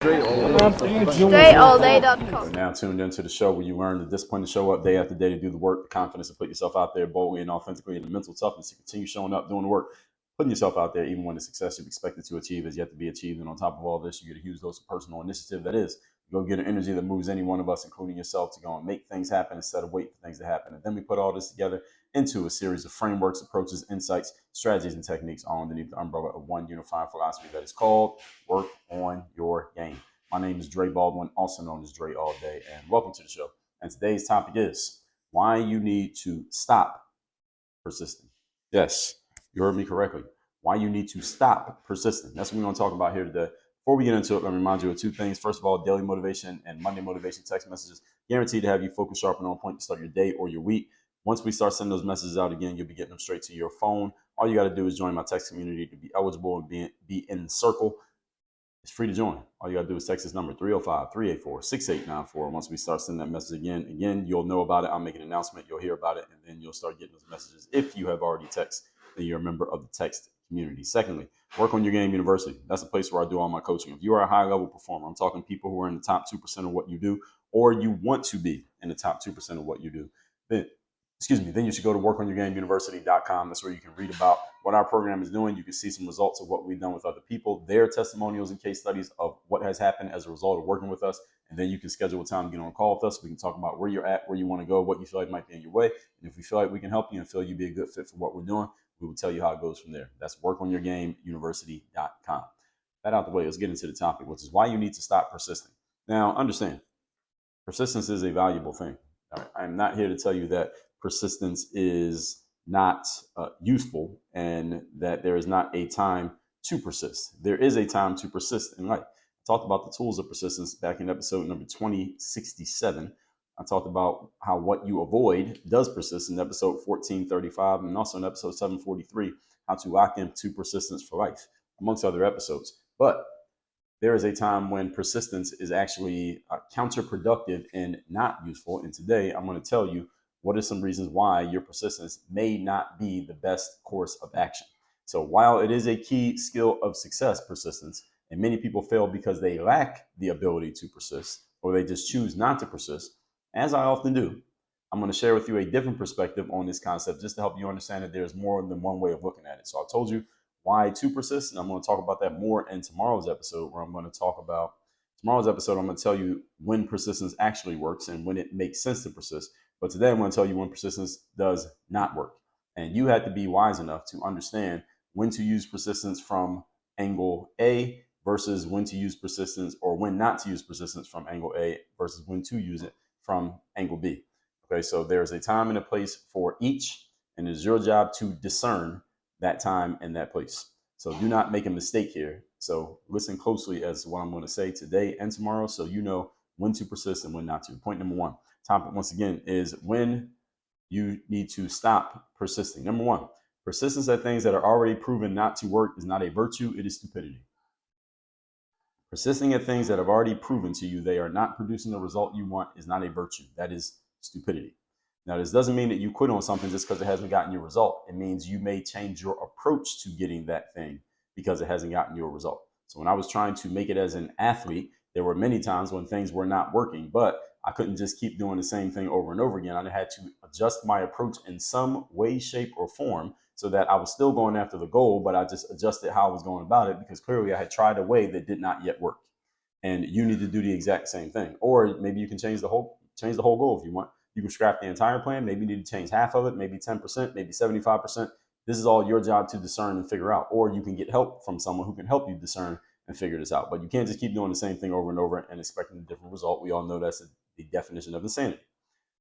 StrayAllDay.com. You're now tuned into the show where you learn the discipline to show up day after day to do the work, the confidence to put yourself out there boldly and authentically, and the mental toughness to continue showing up, doing the work, putting yourself out there even when the success you've expected to achieve is yet to be achieved. And on top of all this, you get a huge dose of personal initiative that is go get an energy that moves any one of us, including yourself, to go and make things happen instead of waiting for things to happen. And then we put all this together into a series of frameworks, approaches, insights, strategies, and techniques all underneath the umbrella of one unified philosophy that is called Work on Your Game. My name is Dre Baldwin, also known as Dre All Day, and welcome to the show. And today's topic is why you need to stop persisting. Yes, you heard me correctly. Why you need to stop persisting. That's what we're going to talk about here today. Before we get into it, let me remind you of two things. First of all, daily motivation and Monday motivation text messages guaranteed to have you focused, sharp, and on point to start your day or your week. Once we start sending those messages out again, you'll be getting them straight to your phone. All you got to do is join my text community to be eligible and be in the circle. It's free to join. All you got to do is text this number, 305-384-6894. Once we start sending that message again, you'll know about it. I'll make an announcement. You'll hear about it, and then you'll start getting those messages. If you have already texted, then you're a member of the text community. Secondly, Work on Your Game University. That's a place where I do all my coaching. If you are a high-level performer, I'm talking people who are in the top 2% of what you do, or you want to be in the top 2% of what you do, then you should go to workonyourgameuniversity.com. That's where you can read about what our program is doing. You can see some results of what we've done with other people, their testimonials and case studies of what has happened as a result of working with us. And then you can schedule a time to get on a call with us. We can talk about where you're at, where you want to go, what you feel like might be in your way. And if we feel like we can help you and feel you'd be a good fit for what we're doing, we will tell you how it goes from there. That's workonyourgameuniversity.com. That out the way, let's get into the topic, which is why you need to stop persisting. Now, understand, persistence is a valuable thing. I'm not here to tell you that persistence is not useful and that there is not a time to persist. There is a time to persist in life. I talked about the tools of persistence back in episode number 2067. I talked about how what you avoid does persist in episode 1435 and also in episode 743, how to lock into persistence for life, amongst other episodes. But there is a time when persistence is actually counterproductive and not useful. And today I'm going to tell you what are some reasons why your persistence may not be the best course of action. So while it is a key skill of success, persistence, and many people fail because they lack the ability to persist or they just choose not to persist, as I often do, I'm going to share with you a different perspective on this concept just to help you understand that there's more than one way of looking at it. So I told you why to persist, and I'm going to talk about that more in tomorrow's episode, where I'm going to talk about I'm going to tell you when persistence actually works and when it makes sense to persist. But today I'm going to tell you when persistence does not work. And you have to be wise enough to understand when to use persistence from angle A versus when to use persistence, or when not to use persistence from angle A versus when to use it from angle B. Okay, so there's a time and a place for each, and it's your job to discern that time and that place. So do not make a mistake here. So listen closely as to what I'm going to say today and tomorrow, so you know when to persist and when not to. Point number one, topic once again, is when you need to stop persisting. Number one, persistence at things that are already proven not to work is not a virtue, it is stupidity. Persisting at things that have already proven to you they are not producing the result you want is not a virtue, that is stupidity. Now, this doesn't mean that you quit on something just because it hasn't gotten your result. It means you may change your approach to getting that thing because it hasn't gotten your result. So when I was trying to make it as an athlete, there were many times when things were not working, but I couldn't just keep doing the same thing over and over again. I had to adjust my approach in some way, shape, or form so that I was still going after the goal, but I just adjusted how I was going about it because clearly I had tried a way that did not yet work. And you need to do the exact same thing. Or maybe you can change the whole goal if you want. You can scrap the entire plan. Maybe you need to change half of it, maybe 10%, maybe 75%. This is all your job to discern and figure out. Or you can get help from someone who can help you discern and figure this out. But you can't just keep doing the same thing over and over and expecting a different result. We all know that's the definition of insanity.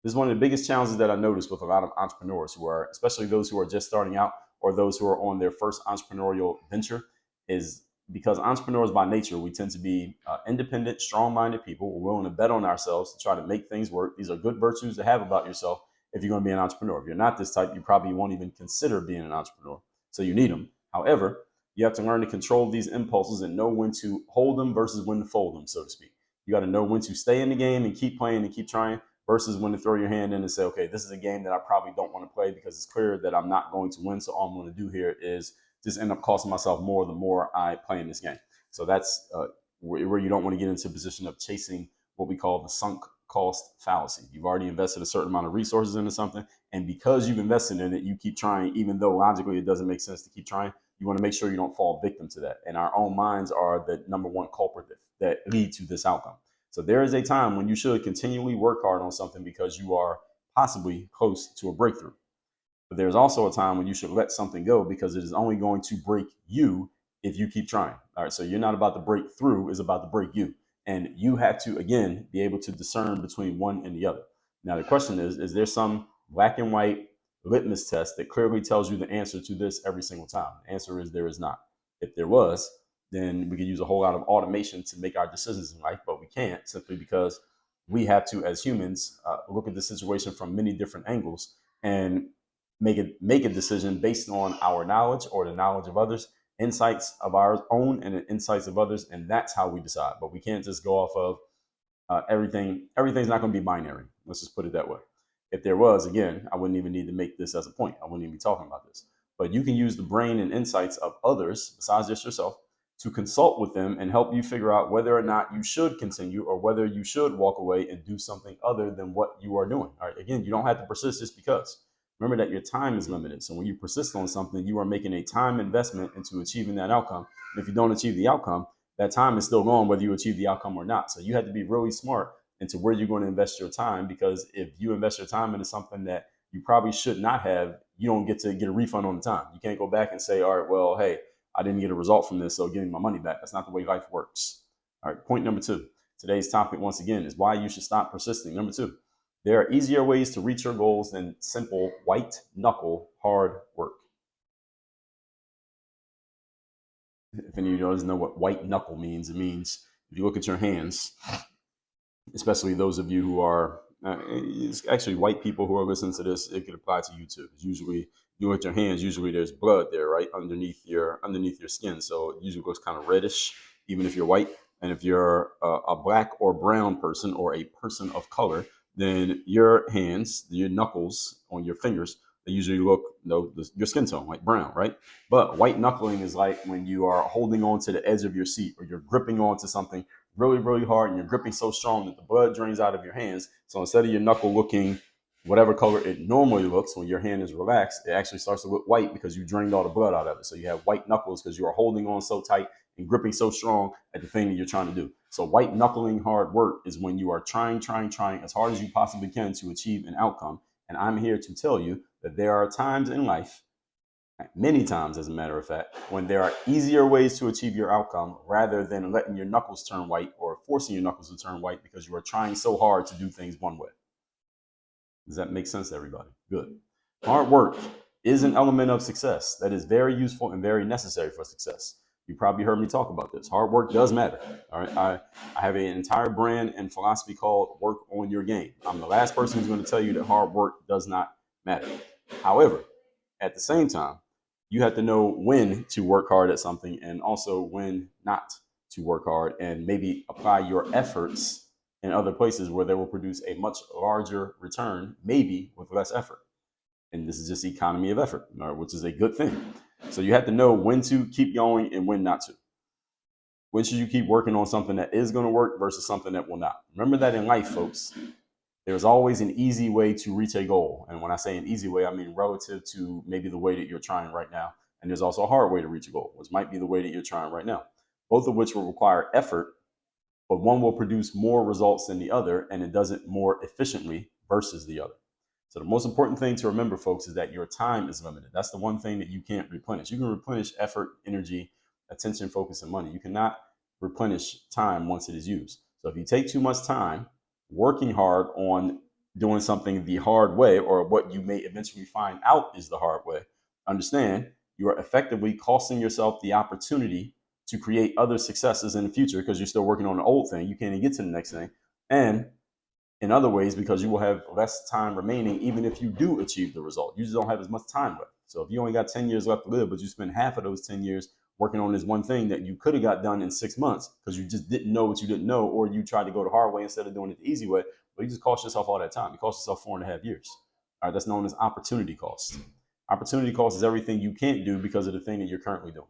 This is one of the biggest challenges that I noticed with a lot of entrepreneurs who are, especially those who are just starting out or those who are on their first entrepreneurial venture, is because entrepreneurs by nature, we tend to be independent, strong-minded people. We're willing to bet on ourselves to try to make things work. These are good virtues to have about yourself if you're going to be an entrepreneur. If you're not this type, you probably won't even consider being an entrepreneur. So you need them. However, you have to learn to control these impulses and know when to hold them versus when to fold them, so to speak. You got to know when to stay in the game and keep playing and keep trying versus when to throw your hand in and say, okay, this is a game that I probably don't want to play because it's clear that I'm not going to win. So all I'm going to do here is just end up costing myself more the more I play in this game. So that's where you don't want to get into a position of chasing what we call the sunk cost fallacy. You've already invested a certain amount of resources into something, and because you've invested in it, you keep trying, even though logically it doesn't make sense to keep trying. You want to make sure you don't fall victim to that. And our own minds are the number one culprit that lead to this outcome. So there is a time when you should continually work hard on something because you are possibly close to a breakthrough. But there's also a time when you should let something go because it is only going to break you if you keep trying. All right. So you're not about to break through, it's about to break you. And you have to, again, be able to discern between one and the other. Now, the question is there some black and white litmus test that clearly tells you the answer to this every single time? The answer is there is not. If there was, then we could use a whole lot of automation to make our decisions in life, but we can't simply because we have to, as humans, look at the situation from many different angles and make a decision based on our knowledge or the knowledge of others, insights of our own and the insights of others, and that's how we decide. But we can't just go off of everything. Everything's not going to be binary. Let's just put it that way. If there was, again, I wouldn't even need to make this as a point. I wouldn't even be talking about this. But you can use the brain and insights of others, besides just yourself, to consult with them and help you figure out whether or not you should continue or whether you should walk away and do something other than what you are doing. All right. Again, you don't have to persist just because. Remember that your time is limited. So when you persist on something, you are making a time investment into achieving that outcome. And if you don't achieve the outcome, that time is still gone whether you achieve the outcome or not. So you have to be really smart into where you're going to invest your time, because if you invest your time into something that you probably should not have, you don't get to get a refund on the time. You can't go back and say, all right, well, hey, I didn't get a result from this, so give me my money back. That's not the way life works. All right, point number 2. Today's topic, once again, is why you should stop persisting. Number 2, there are easier ways to reach your goals than simple white-knuckle hard work. If any of you doesn't know what white-knuckle means, it means if you look at your hands, especially those of you who are, it's actually white people who are listening to this, it could apply to you too. Usually, you look at your hands, usually there's blood there, right, underneath your skin. So it usually looks kind of reddish, even if you're white. And if you're a black or brown person or a person of color, then your hands, your knuckles on your fingers, they usually look, your skin tone, like brown, right? But white knuckling is like when you are holding on to the edge of your seat or you're gripping onto something really, really hard and you're gripping so strong that the blood drains out of your hands. So instead of your knuckle looking whatever color it normally looks when your hand is relaxed, it actually starts to look white because you drained all the blood out of it. So you have white knuckles because you are holding on so tight and gripping so strong at the thing that you're trying to do. So white knuckling hard work is when you are trying as hard as you possibly can to achieve an outcome. And I'm here to tell you that there are times in life, many times as a matter of fact, when there are easier ways to achieve your outcome rather than letting your knuckles turn white or forcing your knuckles to turn white because you are trying so hard to do things one way. Does that make sense to everybody? Good. Hard work is an element of success that is very useful and very necessary for success. You probably heard me talk about this. Hard work does matter. All right. I have an entire brand and philosophy called Work on Your Game. I'm the last person who's going to tell you that hard work does not matter. However, at the same time, you have to know when to work hard at something and also when not to work hard, and maybe apply your efforts in other places where they will produce a much larger return, maybe with less effort. And this is just economy of effort, which is a good thing. So you have to know when to keep going and when not to. When should you keep working on something that is going to work versus something that will not? Remember that in life, folks, there's always an easy way to reach a goal. And when I say an easy way, I mean relative to maybe the way that you're trying right now. And there's also a hard way to reach a goal, which might be the way that you're trying right now, both of which will require effort, but one will produce more results than the other, and it does it more efficiently versus the other. So the most important thing to remember, folks, is that your time is limited. That's the one thing that you can't replenish. You can replenish effort, energy, attention, focus, and money. You cannot replenish time once it is used. So if you take too much time working hard on doing something the hard way, or what you may eventually find out is the hard way, understand you are effectively costing yourself the opportunity to create other successes in the future because you're still working on the old thing. You can't even get to the next thing. And in other ways, because you will have less time remaining, even if you do achieve the result. You just don't have as much time left. So if you only got 10 years left to live, but you spend half of those 10 years working on this one thing that you could have got done in 6 months because you just didn't know what you didn't know, or you tried to go the hard way instead of doing it the easy way, but you just cost yourself all that time. You cost yourself 4.5 years. All right, that's known as opportunity cost. Opportunity cost is everything you can't do because of the thing that you're currently doing.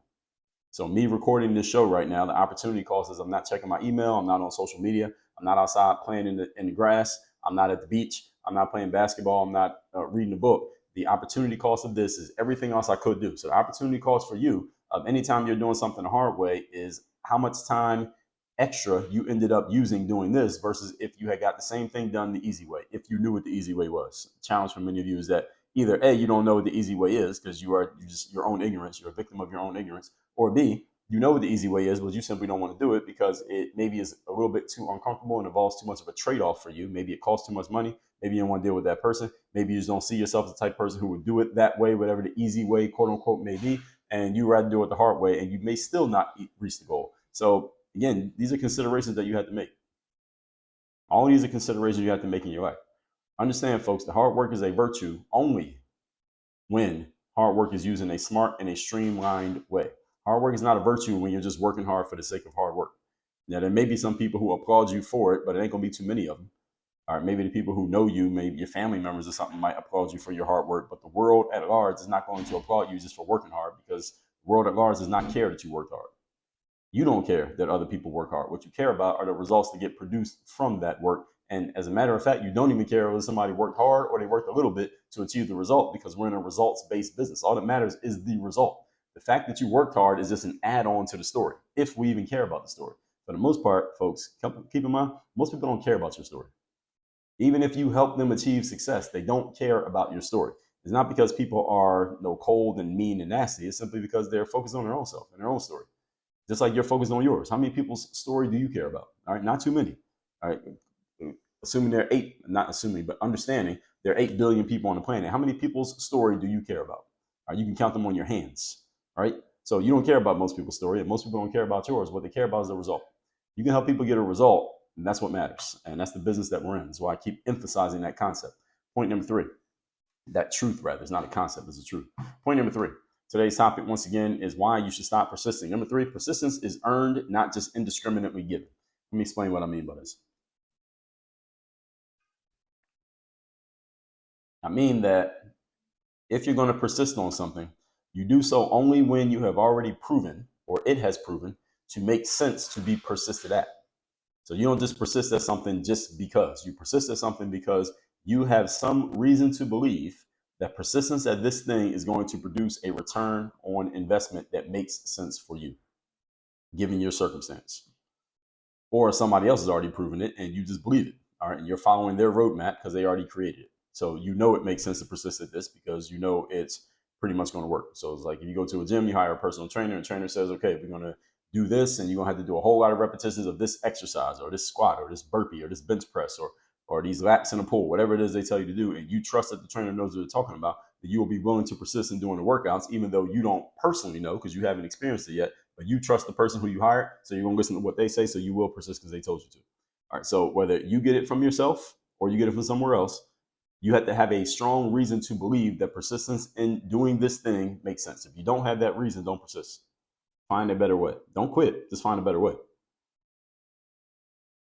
So me recording this show right now, the opportunity cost is I'm not checking my email. I'm not on social media. I'm not outside playing in the grass. I'm not at the beach. I'm not playing basketball. I'm not reading a book. The opportunity cost of this is everything else I could do. So the opportunity cost for you of anytime you're doing something the hard way is how much time extra you ended up using doing this versus if you had got the same thing done the easy way, if you knew what the easy way was. The challenge for many of you is that either A, you don't know what the easy way is because you just your own ignorance, you're a victim of your own ignorance, or B, you know what the easy way is, but you simply don't want to do it because it maybe is a little bit too uncomfortable and involves too much of a trade-off for you. Maybe it costs too much money. Maybe you don't want to deal with that person. Maybe you just don't see yourself as the type of person who would do it that way, whatever the easy way, quote unquote, may be. And you rather do it the hard way, and you may still not reach the goal. So again, these are considerations that you have to make. All these are considerations you have to make in your life. Understand, folks, the hard work is a virtue only when hard work is used in a smart and a streamlined way. Hard work is not a virtue when you're just working hard for the sake of hard work. Now, there may be some people who applaud you for it, but it ain't going to be too many of them. All right, maybe the people who know you, maybe your family members or something might applaud you for your hard work, but the world at large is not going to applaud you just for working hard because the world at large does not care that you worked hard. You don't care that other people work hard. What you care about are the results that get produced from that work. And as a matter of fact, you don't even care whether somebody worked hard or they worked a little bit to achieve the result because we're in a results-based business. All that matters is the result. The fact that you worked hard is just an add-on to the story, if we even care about the story. For the most part, folks, keep in mind, most people don't care about your story. Even if you help them achieve success, they don't care about your story. It's not because people are cold and mean and nasty. It's simply because they're focused on their own self and their own story. Just like you're focused on yours. How many people's story do you care about? All right, not too many. All right, assuming there are not assuming, but understanding there are 8 billion people on the planet. How many people's story do you care about? All right, you can count them on your hands. All right, so you don't care about most people's story, and most people don't care about yours. What they care about is the result. You can help people get a result, and that's what matters. And that's the business that we're in. That's why I keep emphasizing that concept. Point number 3, that truth, rather, it's not a concept, it's a truth. Point number 3. Today's topic, once again, is why you should stop persisting. Number 3, persistence is earned, not just indiscriminately given. Let me explain what I mean by this. I mean that if you're going to persist on something, you do so only when you have already proven, or it has proven, to make sense to be persisted at. So you don't just persist at something just because. You persist at something because you have some reason to believe that persistence at this thing is going to produce a return on investment that makes sense for you, given your circumstance. Or somebody else has already proven it and you just believe it. All right. And you're following their roadmap because they already created it. So you know it makes sense to persist at this because you know it's pretty much going to work. So it's like if you go to a gym, you hire a personal trainer, and the trainer says, okay, we're going to do this, and you're going to have to do a whole lot of repetitions of this exercise or this squat or this burpee or this bench press or these laps in a pool, whatever it is they tell you to do, and you trust that the trainer knows what they're talking about, that you will be willing to persist in doing the workouts, even though you don't personally know because you haven't experienced it yet, but you trust the person who you hired, so you're going to listen to what they say, so you will persist because they told you to. All right, so whether you get it from yourself or you get it from somewhere else, you have to have a strong reason to believe that persistence in doing this thing makes sense. If you don't have that reason, don't persist. Find a better way. Don't quit. Just find a better way.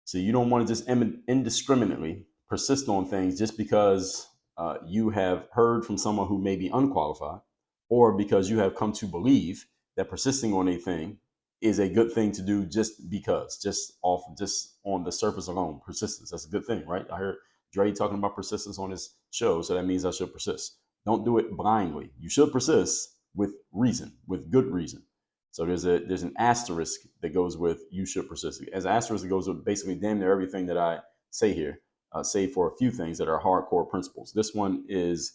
So you don't want to just indiscriminately persist on things just because you have heard from someone who may be unqualified, or because you have come to believe that persisting on a thing is a good thing to do just because, just on the surface alone. Persistence, that's a good thing, right? I heard Dre talking about persistence on his show, so that means I should persist. Don't do it blindly. You should persist with reason, with good reason. So there's an asterisk that goes with you should persist. As an asterisk that goes with basically damn near everything that I say here, save for a few things that are hardcore principles. This one is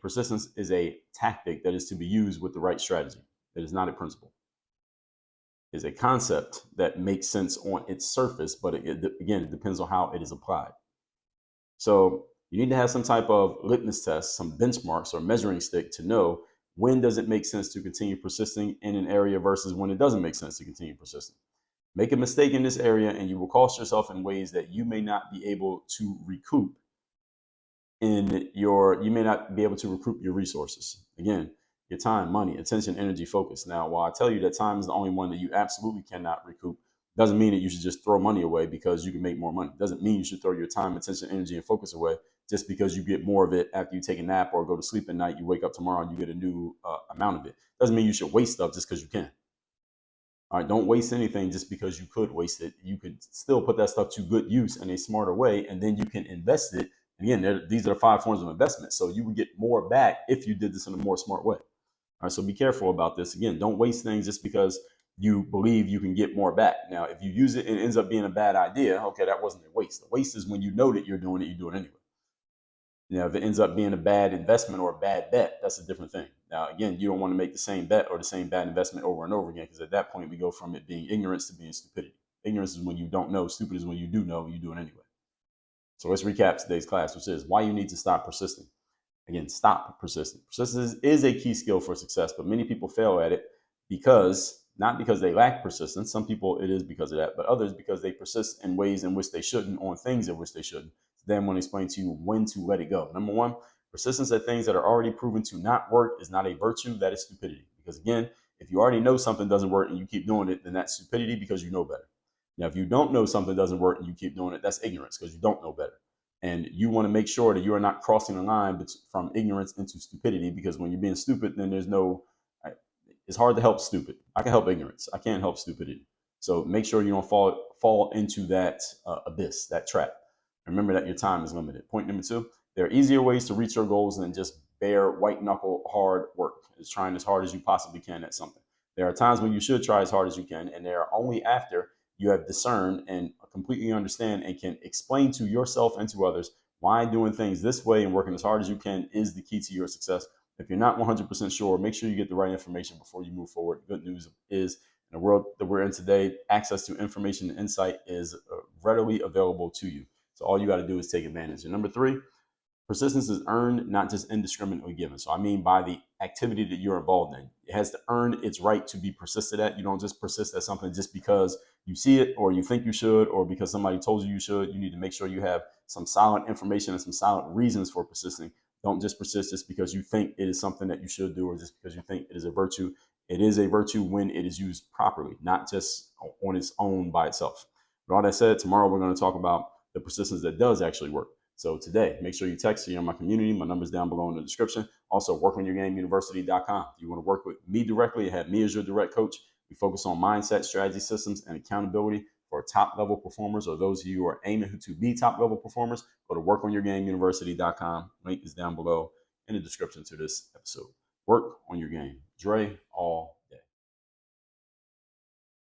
persistence is a tactic that is to be used with the right strategy. It is not a principle. It's a concept that makes sense on its surface, but again, it depends on how it is applied. So you need to have some type of litmus test, some benchmarks or measuring stick to know when does it make sense to continue persisting in an area versus when it doesn't make sense to continue persisting. Make a mistake in this area and you will cost yourself in ways that you may not be able to recoup you may not be able to recoup your resources. Again, your time, money, attention, energy, focus. Now, while I tell you that time is the only one that you absolutely cannot recoup, doesn't mean that you should just throw money away because you can make more money. Doesn't mean you should throw your time, attention, energy, and focus away just because you get more of it after you take a nap or go to sleep at night. You wake up tomorrow and you get a new amount of it. Doesn't mean you should waste stuff just because you can. All right, don't waste anything just because you could waste it. You could still put that stuff to good use in a smarter way, and then you can invest it. Again, these are the 5 forms of investment. So you would get more back if you did this in a more smart way. All right, so be careful about this. Again, don't waste things just because you believe you can get more back. Now, if you use it and it ends up being a bad idea, okay, that wasn't a waste. The waste is when you know that you're doing it, you do it anyway. If it ends up being a bad investment or a bad bet, that's a different thing. Now, again, you don't want to make the same bet or the same bad investment over and over again, because at that point, we go from it being ignorance to being stupidity. Ignorance is when you don't know. Stupid is when you do know, you do it anyway. So let's recap today's class, which is why you need to stop persisting. Again, stop persisting. Persistence is a key skill for success, but many people fail at it not because they lack persistence. Some people, it is because of that, but others because they persist in ways in which they shouldn't, on things in which they shouldn't. Then I'm going to explain to you when to let it go. Number one, persistence at things that are already proven to not work is not a virtue, that is stupidity. Because again, if you already know something doesn't work and you keep doing it, then that's stupidity because you know better. Now, if you don't know something doesn't work and you keep doing it, that's ignorance because you don't know better. And you want to make sure that you are not crossing the line from ignorance into stupidity, because when you're being stupid, then it's hard to help stupid. I can help ignorance. I can't help stupidity. So make sure you don't fall into that abyss, that trap. Remember that your time is limited. Point number two, there are easier ways to reach your goals than just bare white-knuckle hard work. It's trying as hard as you possibly can at something. There are times when you should try as hard as you can, and they are only after you have discerned and completely understand and can explain to yourself and to others why doing things this way and working as hard as you can is the key to your success. If you're not 100% sure, make sure you get the right information before you move forward. Good news is, in the world that we're in today, access to information and insight is readily available to you. So all you got to do is take advantage. And number three, persistence is earned, not just indiscriminately given. So I mean by the activity that you're involved in. It has to earn its right to be persisted at. You don't just persist at something just because you see it or you think you should or because somebody told you should. You need to make sure you have some solid information and some solid reasons for persisting. Don't just persist just because you think it is something that you should do or just because you think it is a virtue. It is a virtue when it is used properly, not just on its own by itself. With all that said, tomorrow we're going to talk about the persistence that does actually work. So today, make sure you text me in my community. My number's down below in the description. Also, workonyourgameuniversity.com. If you want to work with me directly, have me as your direct coach. We focus on mindset, strategy, systems, and accountability for top level performers or those of you who are aiming to be top level performers. Go to workonyourgameuniversity.com. Link is down below in the description to this episode. Work on your game. Dre, all